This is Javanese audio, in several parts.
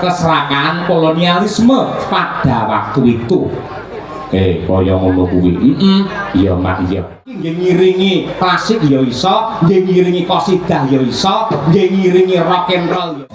keserakaan kolonialisme pada waktu itu. Kaya ngono kuwi. Iya mak iya. Nggih ngiringi klasik ya iso, nggih ngiringi qasidah ya iso, nggih ngiringi rock and roll ya.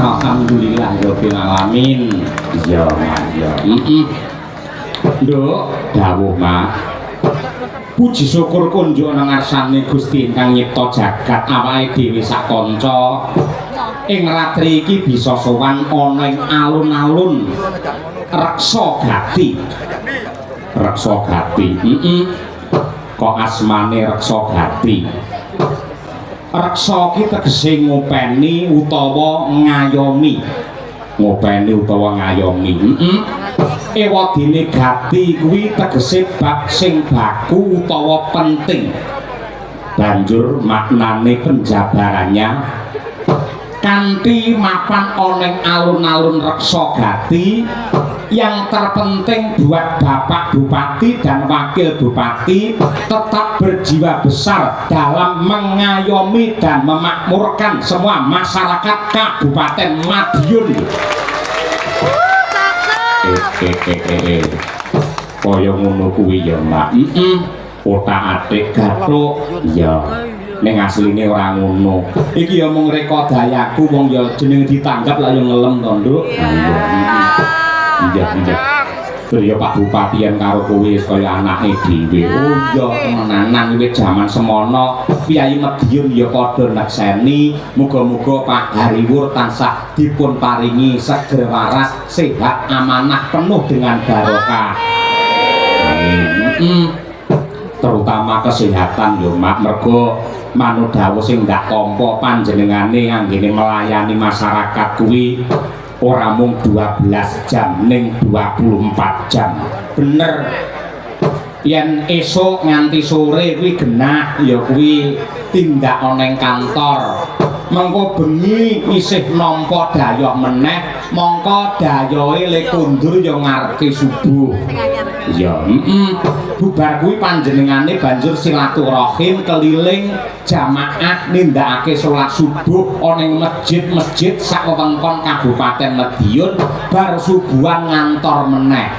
Alhamdulillah rabbil alamin. Iya, iya. Nduk, dawuh Mak. Puji syukur kunjuk nang ngarsane Gusti ingkang nyipta jagat awake dhewe sak kanca. Ing ratri iki bisa sowan ana ing alun-alun Reksa Gati. Reksa Gati. Kok asmane Reksa Gati. Reksa iki tegese ngopeni utawa ngayomi. Ngopeni utawa ngayomi. Ewadine Gati kuwi tegese bab sing baku utawa penting. Banjur maknane penjabarannya kanthi mapan oneng alun-alun Reksa Gati yang terpenting buat Bapak Bupati dan Wakil Bupati tetap berjiwa besar dalam mengayomi dan memakmurkan semua masyarakat Kabupaten Madiun. Kaya ngono kuwi ya Mbak. Otak-atik gathuk ya. Ning asline ora ngono. Iki ya mung reka dayaku wong ya jeneng ditanggap lah ya ngelem to, Nduk. Iya. Terus Pak Bupatian karo kowe wis kaya anake dhewe. Oh iya temenanan wiwit jaman semono Kyai Madiun ya padha nekseni muga-muga Pak Hariwur tansah dipun paringi seger waras, sehat, amanah, penuh dengan barokah. Amin. Terutama kesehatan yo Mak, mergo manut dawuh sing ndak tampa panjenengane anggene melayani masyarakat kuwi ora mung 12 jam ning 24 jam. Bener. Yen esuk nganti sore kuwi genah ya kuwi tindak ana ing kantor. Mengko bengi isih nampa dayoh meneh, mongko dayohe le kundur ya ngarep subuh. Ya, bubar kuwi panjenengane banjur silaturahim keliling jamaah nindakake salat subuh ana ing masjid-masjid sak wewengkon Kabupaten Madiun bar subuhan ngantor meneh.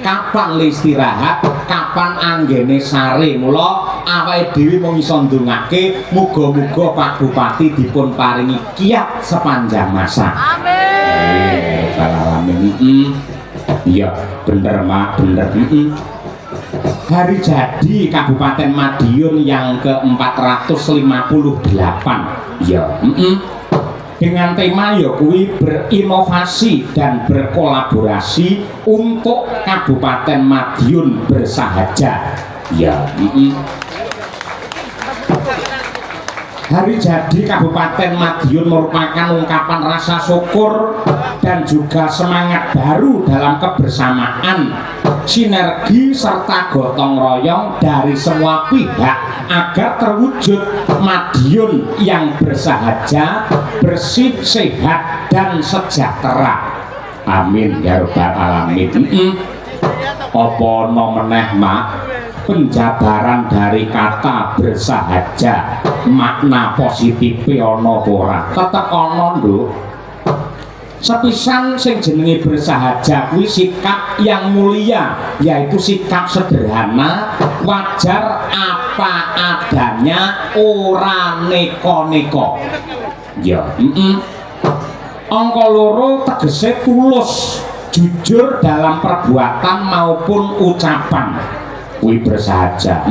Kapan istirahat, kapan anggene sare. Mula awake dhewe mung iso ndongake muga-muga Pak Bupati dipun paringi kiat sepanjang masa. Amin. Alamin. Iya, bener Mak, bener. Hari jadi Kabupaten Madiun yang ke-458. Ya, dengan tema ya kuwi berinovasi dan berkolaborasi untuk Kabupaten Madiun bersahaja. Ya, Hari jadi Kabupaten Madiun merupakan ungkapan rasa syukur dan juga semangat baru dalam kebersamaan, sinergi serta gotong royong dari semua pihak agar terwujud Madiun yang bersahaja, bersih, sehat, dan sejahtera. Amin ya rabbal alamin. Apa nomeneh Mak? Penjabaran dari kata bersahaja, makna positif ana ora? Tetep ana, Nduk. Sepisan sing jenenge bersahaja kuwi sikap yang mulia, yaitu sikap sederhana, wajar apa adanya, ora neko-neko. Ya, angka loro tegese tulus, jujur dalam perbuatan maupun ucapan. Kuwi bersahaja.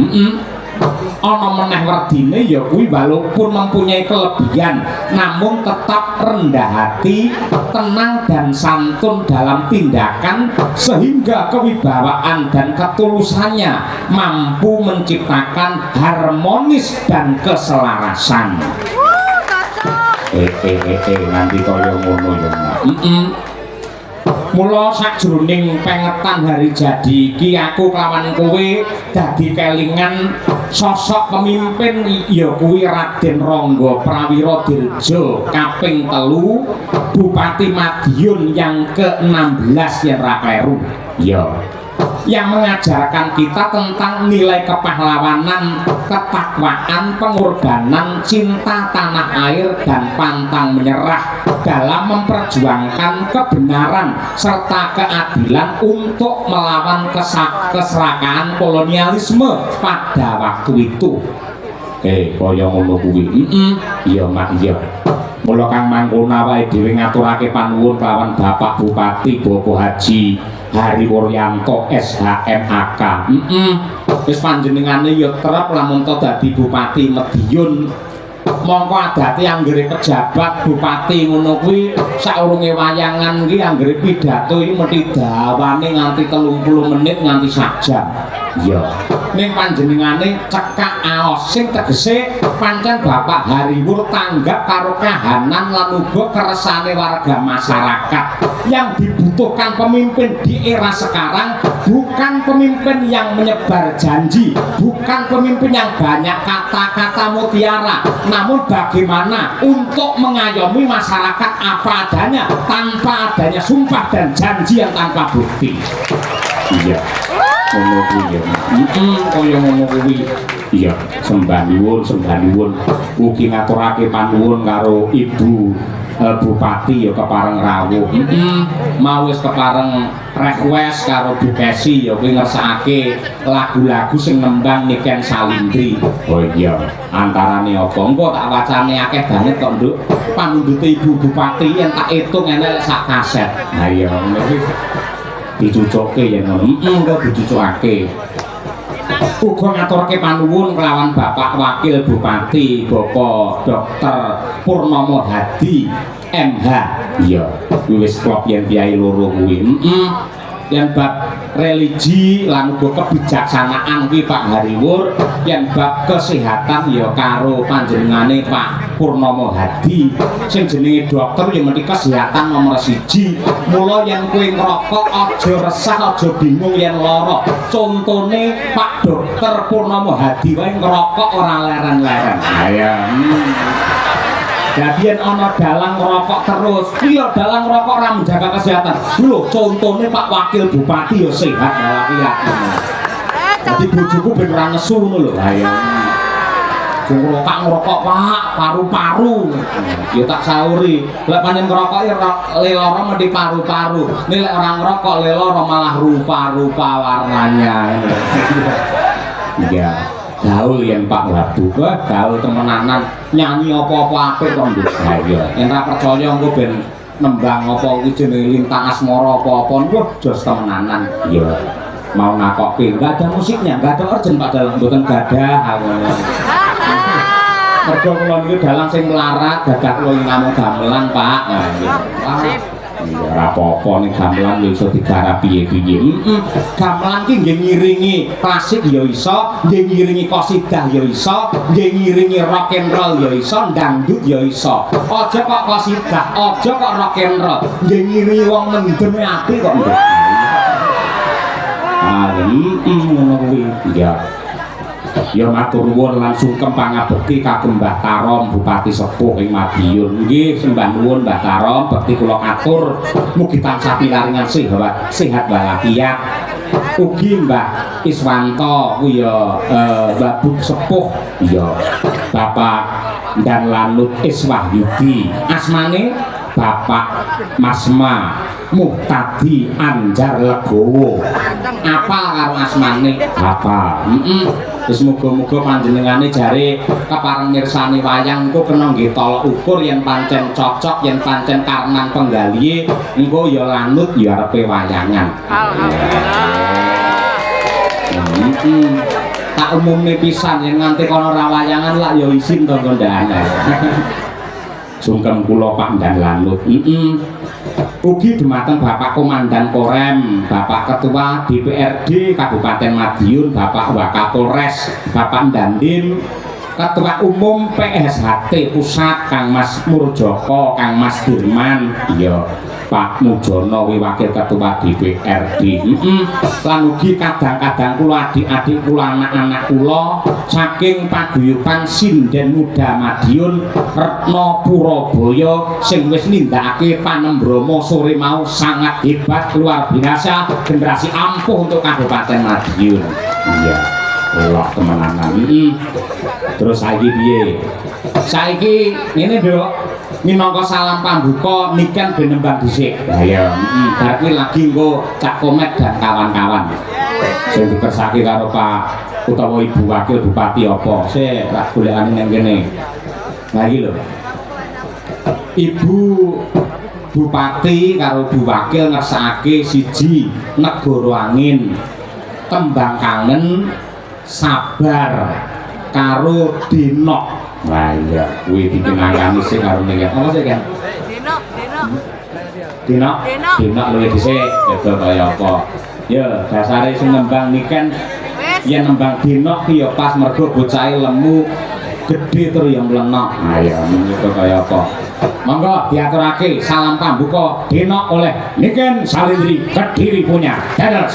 Ana meneh werdine ya kuwi walaupun mempunyai kelebihan namun tetap rendah hati, tenang dan santun dalam tindakan sehingga kewibawaan dan ketulusannya mampu menciptakan harmonis dan keselarasan. Nanti kaya ngono ya Mak. Mula sakjroning pengetan hari jadi iki aku kelawan kowe dadi kelingan sosok pemimpin ya kuwi Raden Rangga Prawira Dirja kaping 3 Bupati Madiun yang ke-16 yen ra kleru. Ya. Yang mengajarkan kita tentang nilai kepahlawanan, ketakwaan, pengorbanan, cinta tanah air dan pantang menyerah dalam memperjuangkan kebenaran serta keadilan untuk melawan keserakahan kolonialisme pada waktu itu. Kaya ngono kuwi. Iya Mak, iya. Mula kang mangkono awake dhewe ngaturake panuwun kelawan Bapak Bupati Bapak Haji Hari Wuryanto SHMAK. Wis panjenengane ya kerep lamun to dadi Bupati Madiun. Mongko adate anggere pejabat bupati ngono kuwi saurunge wayangan iki anggere pidato iki mesti dawane nganti 30 menit nganti sak jam. Iya. Ning panjenengane cekak aos sing tegese pancen Bapak Hariwur tanggap karo kahanan lan uga keresane warga masyarakat. Yang dibutuhkan pemimpin di era sekarang bukan pemimpin yang menyebar janji, bukan pemimpin yang banyak kata-kata mutiara, namun bagaimana untuk mengayomi masyarakat apa adanya tanpa adanya sumpah dan janji yang tanpa bukti. Iya, ngono kuwi ya. Kaya ngono kuwi. Iya, sembah nuwun ugi ngaturake panuwun karo Ibu Bupati ya kepareng rawuh. Mau wis kepareng request karo Bu Kesi ya kuwi ngersakake lagu-lagu sing nembang Niken Salindri. Oh iya, antarane apa? Engko tak wacane akeh banget kok, Nduk. Panundute Ibu Bupati yen tak hitung enek sak kaset. Nah iya ngono kuwi dicucukke yen ngono. Engko dicucukake. Uga ngaturke panuwun kelawan Bapak Wakil Bupati Bapak Dr. Purnomo Hadi MH. Iya, wis klop yen piyai loro kuwi. Yen bab religi lan uga kebijaksanaan kuwi Pak Hariwur, yen bab kesehatan ya karo panjenengane Pak Purnomo Hadi sing jenenge dokter ya mesti kesehatan nomor 1. Mula yen kowe ngrokok aja resah, aja bingung yen lara. Contone Pak Dokter Purnomo Hadi wae ngrokok ora leren-leren. Ya. Jadi ana dalang ngerokok terus, iya dalang ngerokok ora menjaga kesehatan. Lho, contohnya Pak Wakil Bupati ya sehat walafiat. Jadi bojoku ben ora nesu ngono lho. Ha ya. Ngerokok Pak, paru-paru. Ya tak sauri. Lek panen ngerokok ya leloro mesti paru-paru. Nek lek ora ngerokok leloro malah rupa-rupa warnanya. Iya. Gaul yang Pak Waduh, gaul temenanan nyanyi apa-apa apik kok Nduk. Ha iya, yen ra percaya engko ben nembang apa kuwi jenenge Lintang Asmara apa-apa wah jos temenanan. Iya. Mau ngakokke enggak ada musiknya, enggak ada urgen Pak dalang mboten gadah ngono. Mergo kula niku dalang sing melarat, gadah kula namung gamelan Pak. Nah iya. Ora apa-apa ning gamelan iso digarap piye-piye. Gamelan ki nggih ngiringi klasik ya iso, nggih ngiringi qasidah ya iso, nggih ngiringi rock and roll ya iso, dangdut ya iso. Aja kok qasidah, aja kok rock and roll. Nggih ngiringi wong mendem ati kok. Ah, ngono kuwi. Ya. Ya matur nuwun langsung pangabekti kagem Mbah Karom Bupati Sepuh ing Madiun. Nggih sembah nuwun Mbah Karom, bekti kula atur mugi tansah pinaringan sehat walafiat. Ugi Mbah Iswanto kuwi ya Mbah Buk Sepuh ya Bapak dan Lanut Iswahyudi. Asmane Bapak Masma Muhtadi Anjar Legowo. Apal karo asmane? Apal. Wis muga-muga panjenengane jare kepareng mirsani wayang engko kena nggih tolok ukur yen pancen cocok, yen pancen karenan penggalihe engko ya lanut ya arepe wayangan. Tak umumne pisan yen nganti kono ra wayangan lak ya isin to kondhane. Sungkem kula Pak dan Lanut. Ugi dumateng Bapak Komandan Korem, Bapak Ketua DPRD Kabupaten Madiun, Bapak Wakapolres, Bapak Dandim, Ketua Umum PSHT Pusat Kang Mas Murjoko, Kang Mas Dirman, iya Pak Mujono Wakil Ketua DPRD. Lan ugi kadang-kadang kula adik-adik kula anak-anak kula saking paguyuban Sinden Muda Madiun Retno Purabaya sing wis nindakake panembrama sore mau sangat hebat luar biasa, generasi ampuh untuk Kabupaten Madiun. Iya, lho temenanan. Terus saiki piye? Saiki ngene, Nduk. Minangka salam pambuka niken ben nembang dhisik. Lah ya, bar kuwi lagi engko Cak Komet dan kawan-kawan. Sing dikersake karo Pak utawa Ibu Wakil Bupati apa? Sik tak golekane nang kene. Lah iki lho. Ibu Bupati karo Bu Wakil ngersakake siji Negara Angin tembang kangen sabar karo Dinok. Lah iya kuwi dikenangani sing karo ning apa sih kan? Dinok luwih dhisik beda kaya apa. Ya dasare sing nembang niken yen nembang Dinok ki ya pas mergo bocahe lemu gede terus yang mlenok. Ayo menika kaya apa? Monggo diaturake salam pambuka Dinok oleh Niken Salindri Kediri punya. Dados.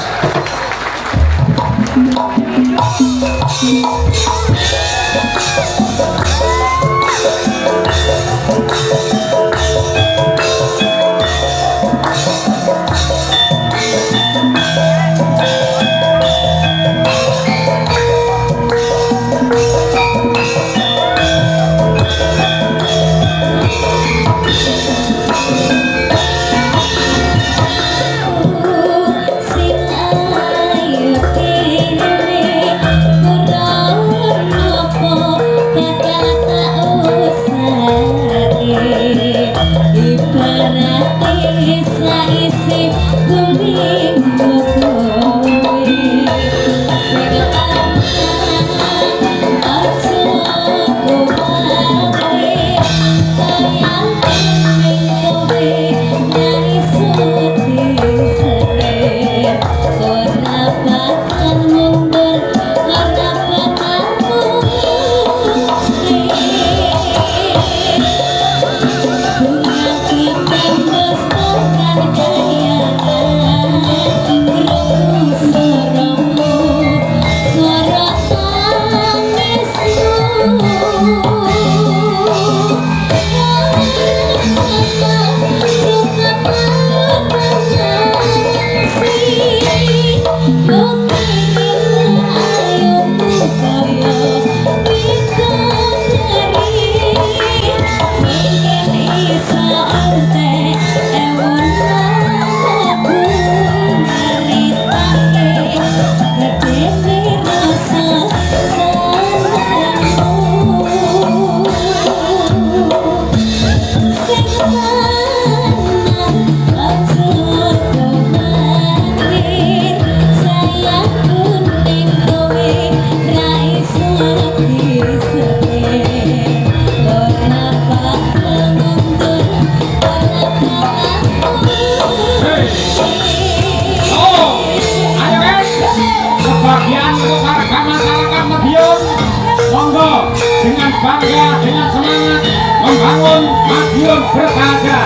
Bangga dengan semangat membangun Madiun Bersahaja.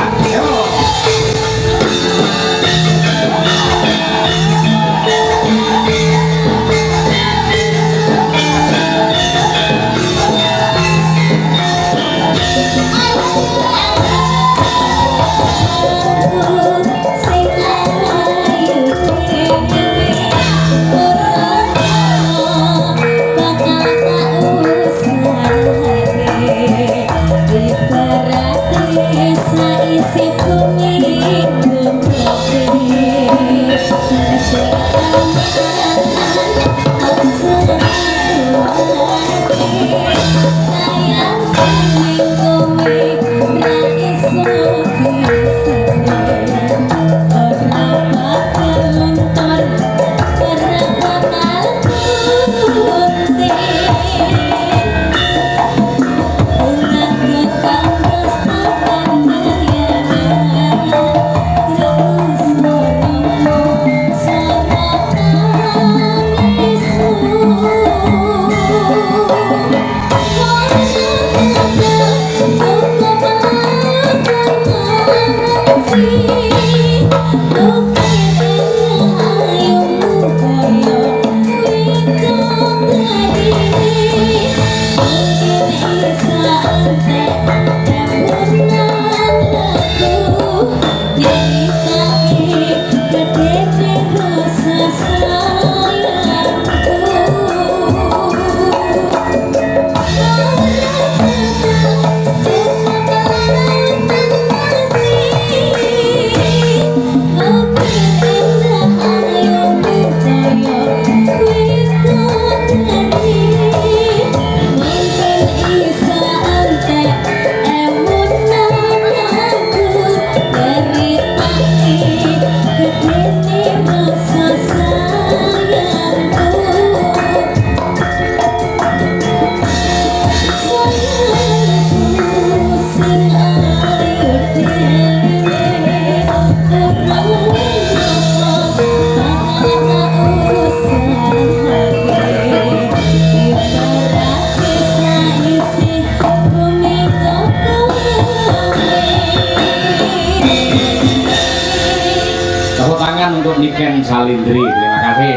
kesempatan untuk Niken Salindri. Terima kasih.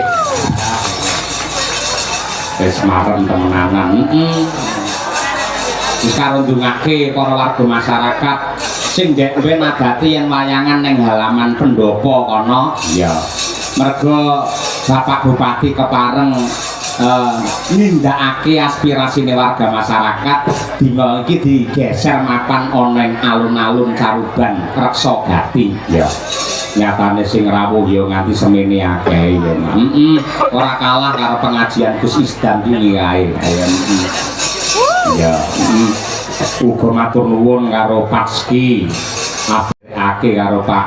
Wis marem temenanan. Wis karo ndongake para warga masyarakat sing ndek nadati yen wayangan ning halaman pendopo kono. Iya. Mergo Bapak Bupati kepareng nindakake aspirasine warga masyarakat dina iki digeser mapan ana ing alun-alun Caruban Reksa Gati. Ya. Nyatane sing rawuh ya nganti semene akeh ya. Ora kalah karo pengajian Gus Isdan iki kae. Ya. Uga matur nuwun karo Pak Ski. Apike karo Pak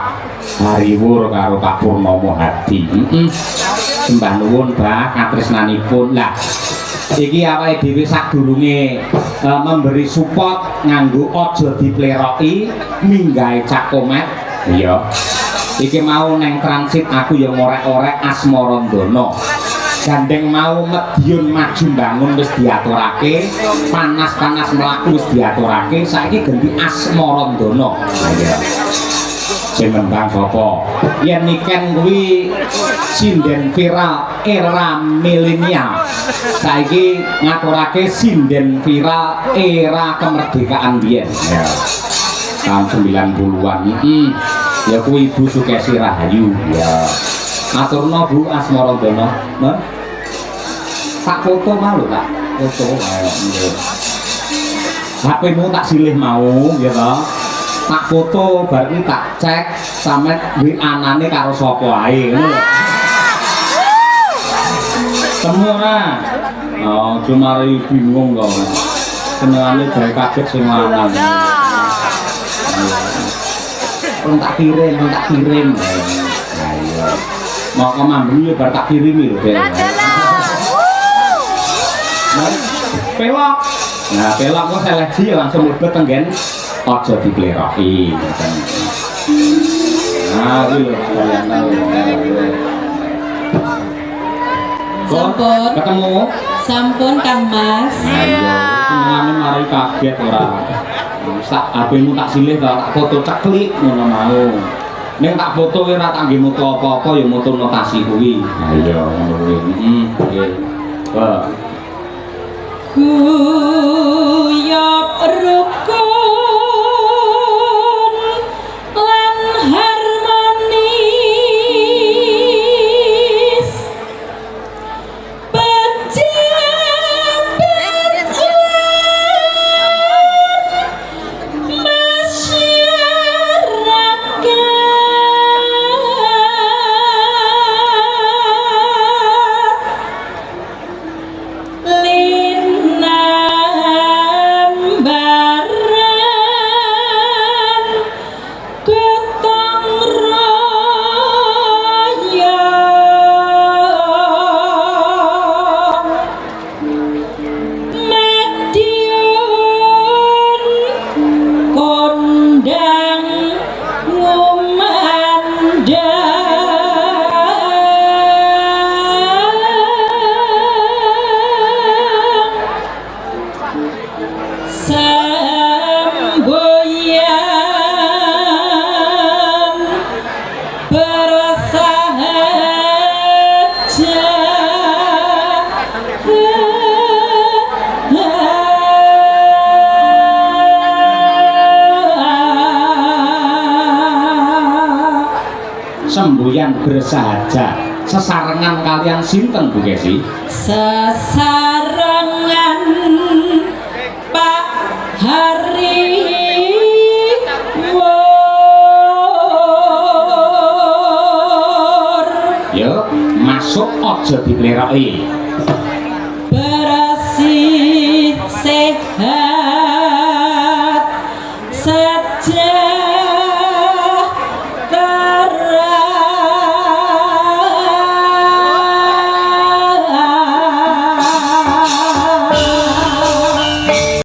Hariwur karo Pak Purnomo Hadi. Sembah nuwun Mbah katresnanipun. Lah iki awake dhewe sadurunge memberi support nganggo aja dipleroki minggahe Cak Komet. Iya. Iki mau neng transit aku ya ngorek-orek Asmarandana. Gandeng mau Madiun maju bangun wis diaturake, panas-panas mlaku wis diaturake, saiki ganti Asmarandana. Iya. Sing nembang sapa? Yen Niken kuwi sinden viral era milenial. Saiki ngaturake sinden viral era kemerdekaan biyen. Ya. Tahun 90-an. Ya kuwi Ibu Sukesi Rahayu. Ya. Aturna Bu Asmarandana. Nah. Tak foto malu tak? Foto ayo nggih. HP-mu tak silih mau ya toh. Tak foto bar iki tak cek sampe WA-nane karo sapa ae ngono lho. Semua. Oh, cuma bingung kok. Senengane gawe kaget sing lanang. Tak kirim. Ayo. Mau kemambung ya bar tak kirimi lho. Pelok. Nah, pelok kok seleksi langsung mlebet tenggen aja dipleroki. Nah, iki lho kalian tahu. Sampun. Ketemu. Sampun Kang Mas. Ayo, senengane mari kaget ora. Sak HP-mu tak silih tak foto ceklik ngono mau. Ning tak foto ora tak nggih moto apa-apa ya moto notasi kuwi. Ayo ngono kuwi. Nggih. Wah. Guyub rukun lan harmonis pejabat semboyan bersahaja sesarengan kalian sinten Bu Kesi? Sesarengan Pak Hariwur. Yo masuk aja dipleroki.